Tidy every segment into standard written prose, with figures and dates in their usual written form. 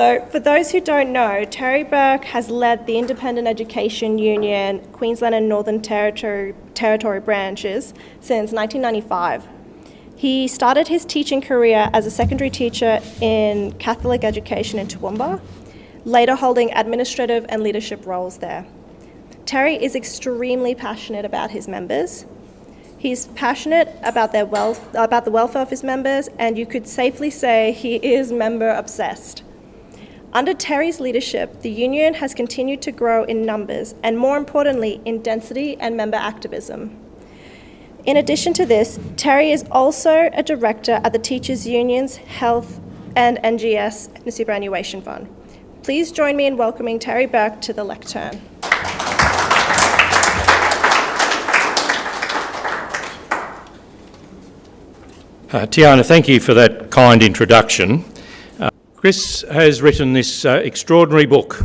So, for those who don't know, Terry Burke has led the Independent Education Union, Queensland and Northern Territory branches since 1995. He started his teaching career as a secondary teacher in Catholic education in Toowoomba, later holding administrative and leadership roles there. Terry is extremely passionate about his members. He's passionate about the welfare of his members, and you could safely say he is member obsessed. Under Terry's leadership, the union has continued to grow in numbers and, more importantly, in density and member activism. In addition to this, Terry is also a director at the Teachers Union's Health and NGS and Superannuation Fund. Please join me in welcoming Terry Burke to the lectern. Tiana, thank you for that kind introduction. Chris has written this extraordinary book.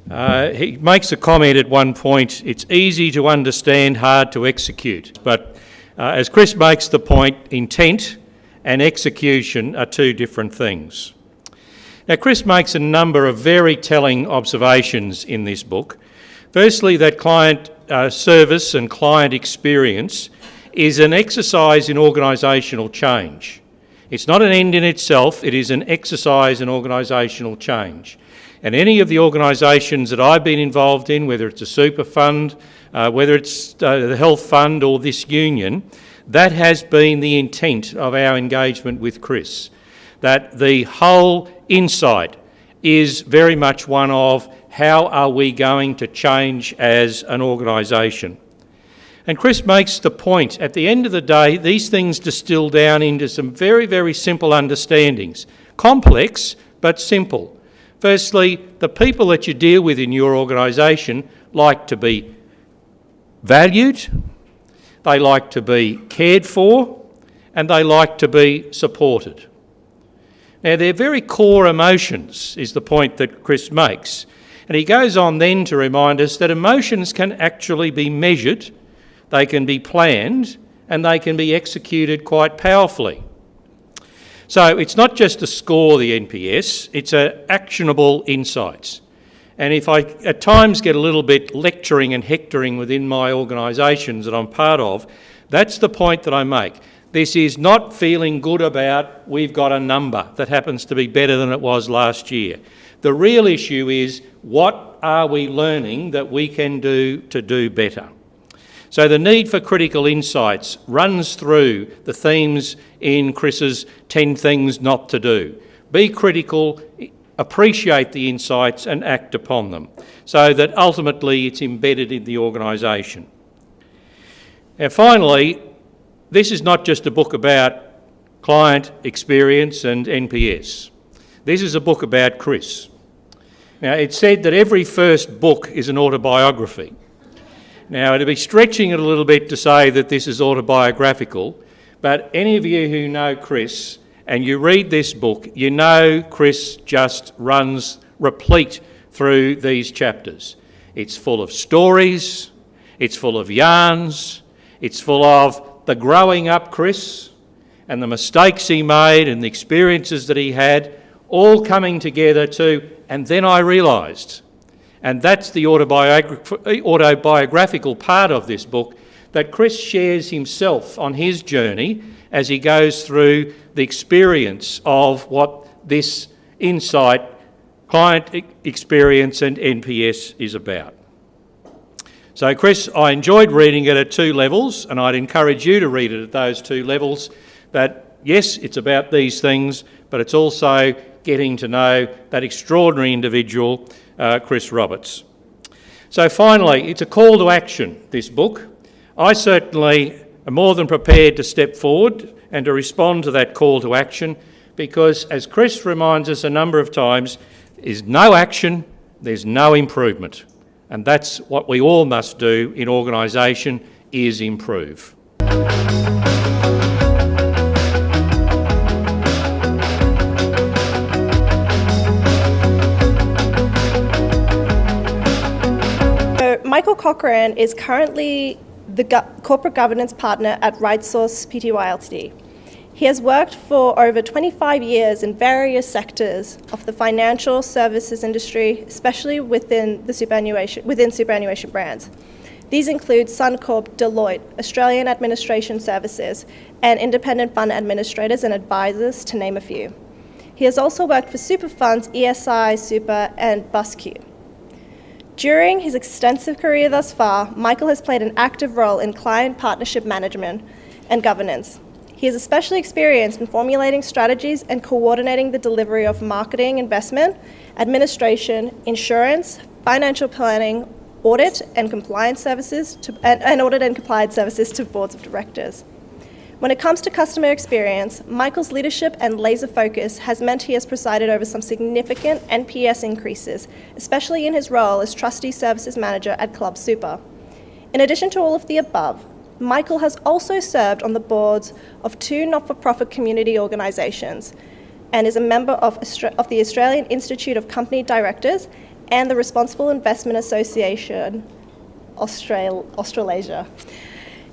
He makes a comment at one point, it's easy to understand, hard to execute. But as Chris makes the point, intent and execution are two different things. Now, Chris makes a number of very telling observations in this book. Firstly, that client service and client experience is an exercise in organisational change. It's not an end in itself, it is an exercise in organisational change. And any of the organisations that I've been involved in, whether it's a super fund, whether it's the health fund or this union, that has been the intent of our engagement with Chris. That the whole insight is very much one of how are we going to change as an organisation. And Chris makes the point, at the end of the day, these things distill down into some very, very simple understandings. Complex, but simple. Firstly, the people that you deal with in your organisation like to be valued, they like to be cared for, and they like to be supported. Now, their very core emotions is the point that Chris makes. And he goes on then to remind us that emotions can actually be measured, they can be planned, and they can be executed quite powerfully. So it's not just to score the NPS, it's actionable insights. And if I at times get a little bit lecturing and hectoring within my organisations that I'm part of, that's the point that I make. This is not feeling good about we've got a number that happens to be better than it was last year. The real issue is what are we learning that we can do to do better? So the need for critical insights runs through the themes in Chris's 10 things not to do. Be critical, appreciate the insights and act upon them so that ultimately it's embedded in the organisation. And finally, this is not just a book about client experience and NPS. This is a book about Chris. Now, it's said that every first book is an autobiography. Now, it'd be stretching it a little bit to say that this is autobiographical, but any of you who know Chris and you read this book, you know Chris just runs replete through these chapters. It's full of stories, it's full of yarns, it's full of the growing up Chris and the mistakes he made and the experiences that he had, all coming together to, and then I realised. And that's the autobiographical part of this book, that Chris shares himself on his journey as he goes through the experience of what this insight, client experience and NPS is about. So Chris, I enjoyed reading it at two levels, and I'd encourage you to read it at those two levels, that yes, it's about these things, but it's also getting to know that extraordinary individual, Chris Roberts. So finally, it's a call to action, this book. I certainly am more than prepared to step forward and to respond to that call to action, because as Chris reminds us a number of times, there's no action, there's no improvement. And that's what we all must do in organisation, is improve. Michael Cochran is currently the corporate governance partner at RightSource Pty Ltd. He has worked for over 25 years in various sectors of the financial services industry, especially within superannuation brands. These include Suncorp, Deloitte, Australian Administration Services, and independent fund administrators and advisors, to name a few. He has also worked for super funds, ESI, Super, and BusQ. During his extensive career thus far, Michael has played an active role in client partnership management and governance. He is especially experienced in formulating strategies and coordinating the delivery of marketing, investment, administration, insurance, financial planning, audit and compliance services to boards of directors. When it comes to customer experience, Michael's leadership and laser focus has meant he has presided over some significant NPS increases, especially in his role as Trustee Services Manager at Club Super. In addition to all of the above, Michael has also served on the boards of 2 not-for-profit community organisations and is a member of the Australian Institute of Company Directors and the Responsible Investment Association Australasia.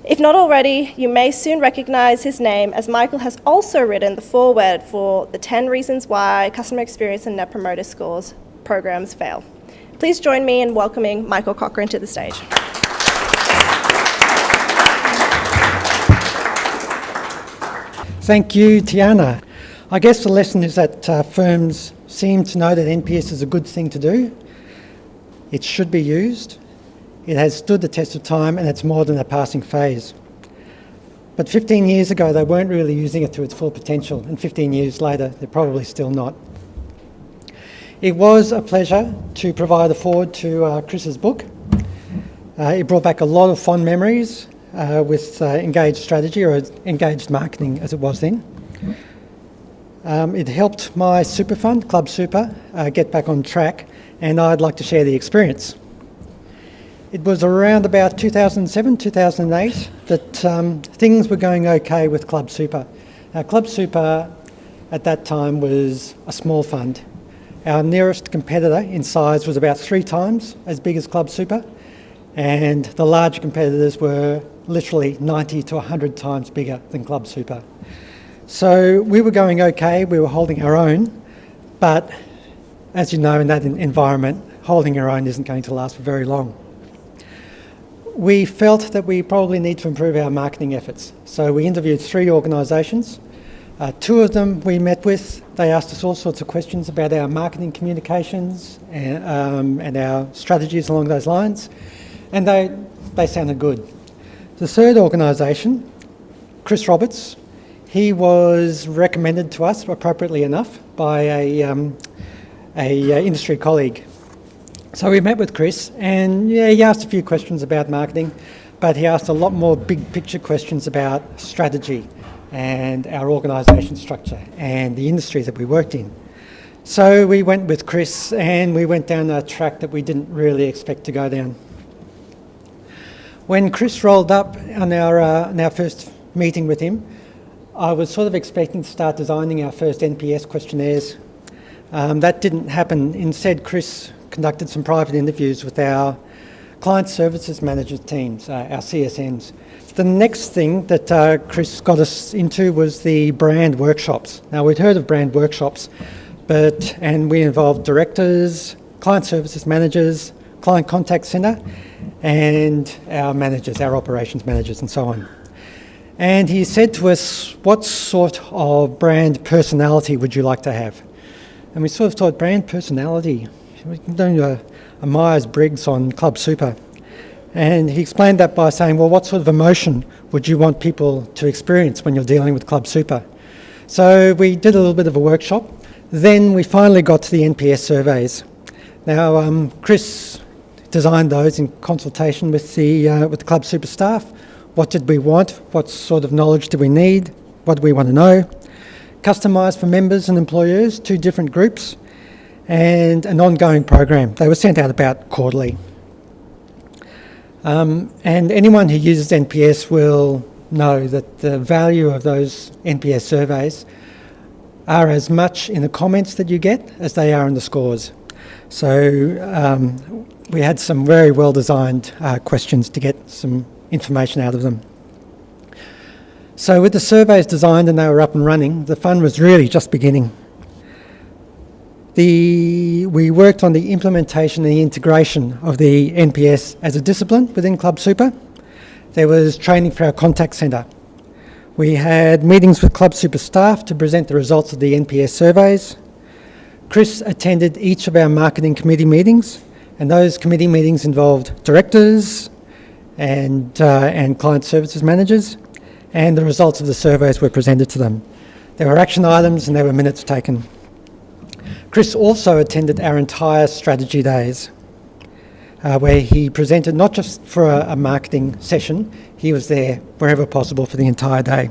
If not already, you may soon recognise his name, as Michael has also written the foreword for the 10 reasons why customer experience and Net Promoter Scores programs fail. Please join me in welcoming Michael Cochrane to the stage. Thank you, Tiana. I guess the lesson is that firms seem to know that NPS is a good thing to do. It should be used. It has stood the test of time, and it's more than a passing phase. But 15 years ago, they weren't really using it to its full potential, and 15 years later, they're probably still not. It was a pleasure to provide a foreword to Chris's book. It brought back a lot of fond memories with engaged strategy, or engaged marketing as it was then. It helped my super fund, Club Super, get back on track, and I'd like to share the experience. It was around about 2007, 2008 that things were going okay with Club Super. Club Super at that time was a small fund. Our nearest competitor in size was about 3 times as big as Club Super, and the large competitors were literally 90 to 100 times bigger than Club Super. So we were going okay, we were holding our own, but as you know, in that environment, holding your own isn't going to last for very long. We felt that we probably need to improve our marketing efforts. So we interviewed 3 organisations. 2 of them we met with. They asked us all sorts of questions about our marketing communications and our strategies along those lines. And they sounded good. The 3rd organisation, Chris Roberts, he was recommended to us, appropriately enough, by a industry colleague. So we met with Chris, and he asked a few questions about marketing, but he asked a lot more big picture questions about strategy and our organisation structure and the industry that we worked in. So we went with Chris, and we went down a track that we didn't really expect to go down. When Chris rolled up on our first meeting with him, I was sort of expecting to start designing our first NPS questionnaires. That didn't happen. Instead, Chris conducted some private interviews with our client services managers teams, our CSMs. The next thing that Chris got us into was the brand workshops. Now, we'd heard of brand workshops, and we involved directors, client services managers, client contact centre, and our managers, our operations managers, and so on. And he said to us, what sort of brand personality would you like to have? And we sort of thought, brand personality? We can do a Myers-Briggs on Club Super. And he explained that by saying, well, what sort of emotion would you want people to experience when you're dealing with Club Super? So we did a little bit of a workshop. Then we finally got to the NPS surveys. Now, Chris designed those in consultation with the Club Super staff. What did we want? What sort of knowledge do we need? What do we want to know? Customised for members and employers, 2 different groups, and an ongoing program. They were sent out about quarterly. And anyone who uses NPS will know that the value of those NPS surveys are as much in the comments that you get as they are in the scores. So we had some very well-designed questions to get some information out of them. So with the surveys designed and they were up and running, the fun was really just beginning. We worked on the implementation and the integration of the NPS as a discipline within Club Super. There was training for our contact centre. We had meetings with Club Super staff to present the results of the NPS surveys. Chris attended each of our marketing committee meetings, and those committee meetings involved directors and client services managers, and the results of the surveys were presented to them. There were action items and there were minutes taken. Chris also attended our entire strategy days, where he presented not just for a marketing session, he was there wherever possible for the entire day.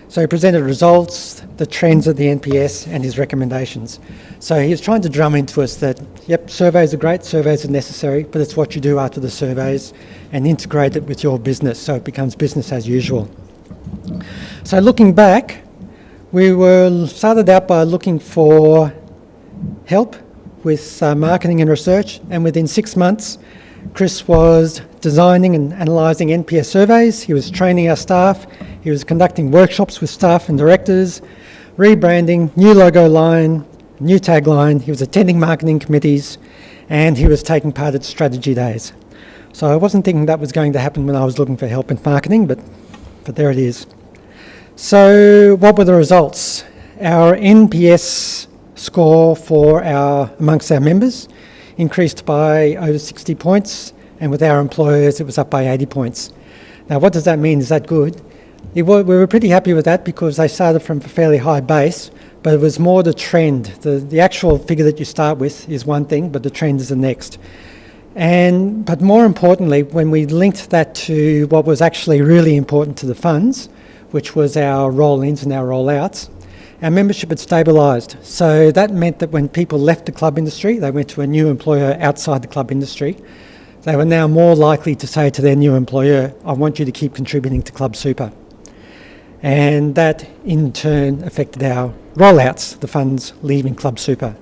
So he presented results, the trends of the NPS and his recommendations. So he was trying to drum into us that, yep, surveys are great, surveys are necessary, but it's what you do after the surveys and integrate it with your business so it becomes business as usual. So looking back, we started out by looking for help with marketing and research, and within 6 months Chris was designing and analysing NPS surveys, he was training our staff, he was conducting workshops with staff and directors, rebranding, new logo line, new tagline, he was attending marketing committees, and he was taking part at strategy days. So I wasn't thinking that was going to happen when I was looking for help in marketing, but there it is. So what were the results? Our NPS score for amongst our members increased by over 60 points, and with our employers it was up by 80 points. Now what does that mean? Is that good? We were pretty happy with that because they started from a fairly high base, but it was more the trend. The actual figure that you start with is one thing, but the trend is the next. But more importantly, when we linked that to what was actually really important to the funds, which was our roll-ins and our roll-outs, our membership had stabilised. So that meant that when people left the club industry, they went to a new employer outside the club industry, they were now more likely to say to their new employer, I want you to keep contributing to Club Super. And that in turn affected our rollouts, the funds leaving Club Super.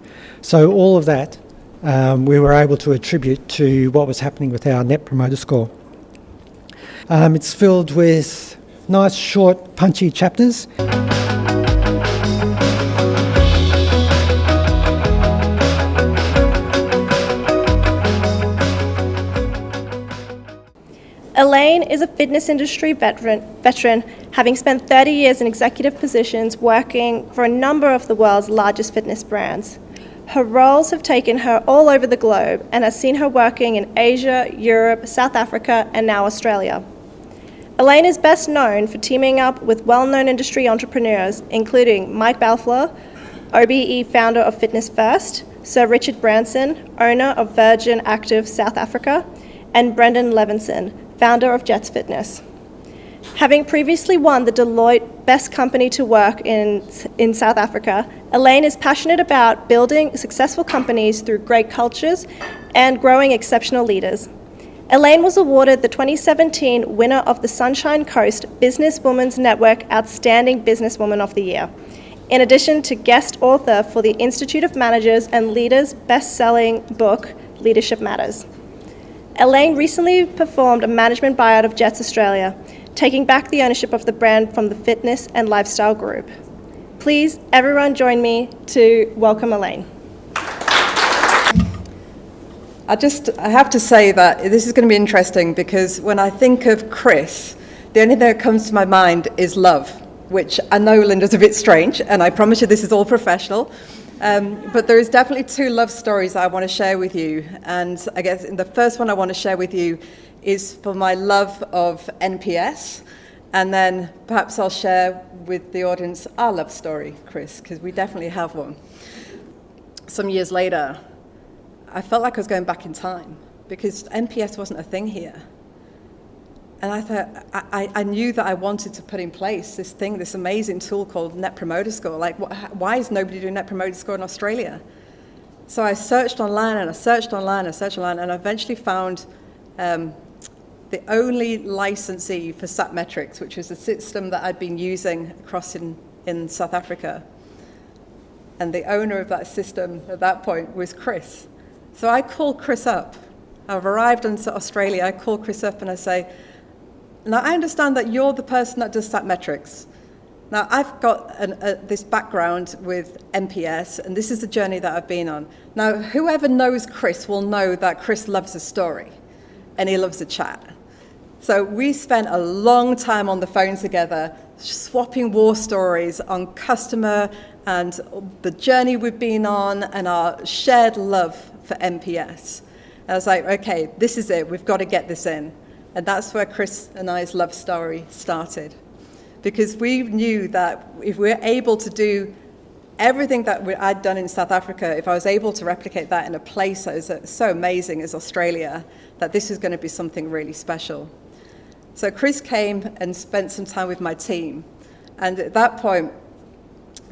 So all of that we were able to attribute to what was happening with our Net Promoter Score. It's filled with nice, short, punchy chapters. Elaine is a fitness industry veteran, having spent 30 years in executive positions working for a number of the world's largest fitness brands. Her roles have taken her all over the globe and has seen her working in Asia, Europe, South Africa, and now Australia. Elaine is best known for teaming up with well-known industry entrepreneurs, including Mike Balfour, OBE founder of Fitness First, Sir Richard Branson, owner of Virgin Active South Africa, and Brendan Levinson, founder of Jets Fitness. Having previously won the Deloitte Best Company to Work in South Africa, Elaine is passionate about building successful companies through great cultures and growing exceptional leaders. Elaine was awarded the 2017 winner of the Sunshine Coast Businesswomen's Network Outstanding Businesswoman of the Year, in addition to guest author for the Institute of Managers and Leaders best-selling book, Leadership Matters. Elaine recently performed a management buyout of Jets Australia, taking back the ownership of the brand from the Fitness and Lifestyle Group. Please, everyone join me to welcome Elaine. I have to say that this is going to be interesting because when I think of Chris, the only thing that comes to my mind is love, which I know, Linda's a bit strange, and I promise you this is all professional. But there is definitely two love stories I want to share with you. And I guess the first one I want to share with you is for my love of NPS. And then perhaps I'll share with the audience our love story, Chris, because we definitely have one. Some years later, I felt like I was going back in time because NPS wasn't a thing here. And I thought, I knew that I wanted to put in place this thing, this amazing tool called Net Promoter Score. Like, why is nobody doing Net Promoter Score in Australia? So I searched online and I searched online and I eventually found the only licensee for Satmetrics, which was a system that I'd been using across in South Africa. And the owner of that system at that point was Chris. So I called Chris up. I've arrived into Australia, I call Chris up and I say, Now, I understand that you're the person that does stat metrics. Now, I've got this background with MPS, and this is the journey that I've been on. Now, whoever knows Chris will know that Chris loves a story, and he loves a chat. So we spent a long time on the phone together, swapping war stories on customer and the journey we've been on and our shared love for MPS. And I was like, okay, this is it. We've got to get this in. And that's where Chris and I's love story started. Because we knew that if we're able to do everything that I'd done in South Africa, if I was able to replicate that in a place that is so amazing as Australia, that this is going to be something really special. So Chris came and spent some time with my team. And at that point,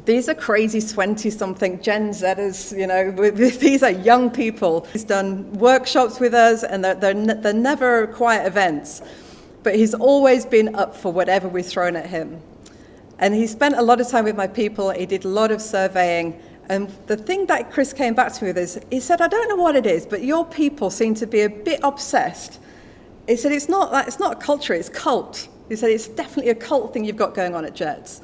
these are crazy 20-something Gen Zers, you know, these are young people. He's done workshops with us, and they're never quiet events. But he's always been up for whatever we've thrown at him. And he spent a lot of time with my people. He did a lot of surveying. And the thing that Chris came back to me with is, he said, I don't know what it is, but your people seem to be a bit obsessed. He said, it's not a culture, it's cult. He said, it's definitely a cult thing you've got going on at Jets.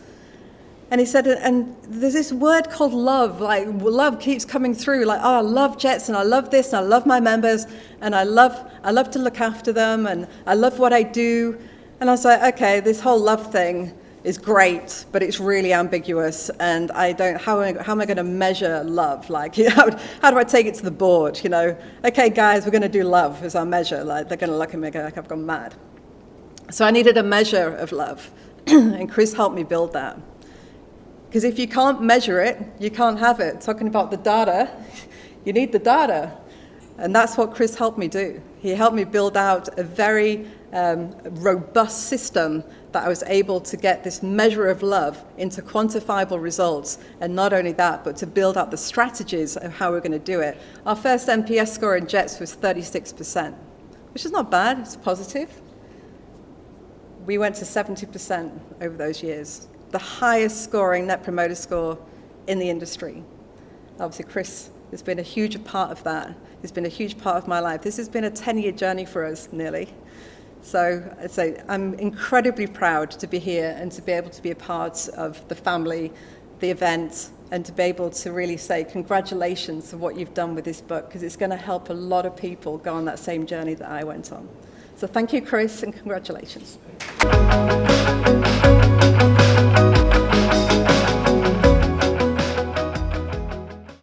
And he said, and there's this word called love, like love keeps coming through, like, oh, I love Jets, and I love this, and I love my members, and I love to look after them, and I love what I do. And I was like, okay, this whole love thing is great, but it's really ambiguous, and how am I going to measure love? Like, how do I take it to the board, you know? Okay, guys, we're going to do love as our measure. Like, they're going to look at me like I've gone mad. So I needed a measure of love, and Chris helped me build that. Because if you can't measure it, you can't have it. Talking about the data, you need the data. And that's what Chris helped me do. He helped me build out a very robust system that I was able to get this measure of love into quantifiable results. And not only that, but to build out the strategies of how we're going to do it. Our first NPS score in Jets was 36%, which is not bad, it's positive. We went to 70% over those years. The highest scoring Net Promoter Score in the industry. Obviously, Chris has been a huge part of that. He's been a huge part of my life. This has been a 10-year journey for us, nearly. So I'd say I'm incredibly proud to be here and to be able to be a part of the family, the event, and to be able to really say congratulations for what you've done with this book, because it's going to help a lot of people go on that same journey that I went on. So thank you, Chris, and congratulations.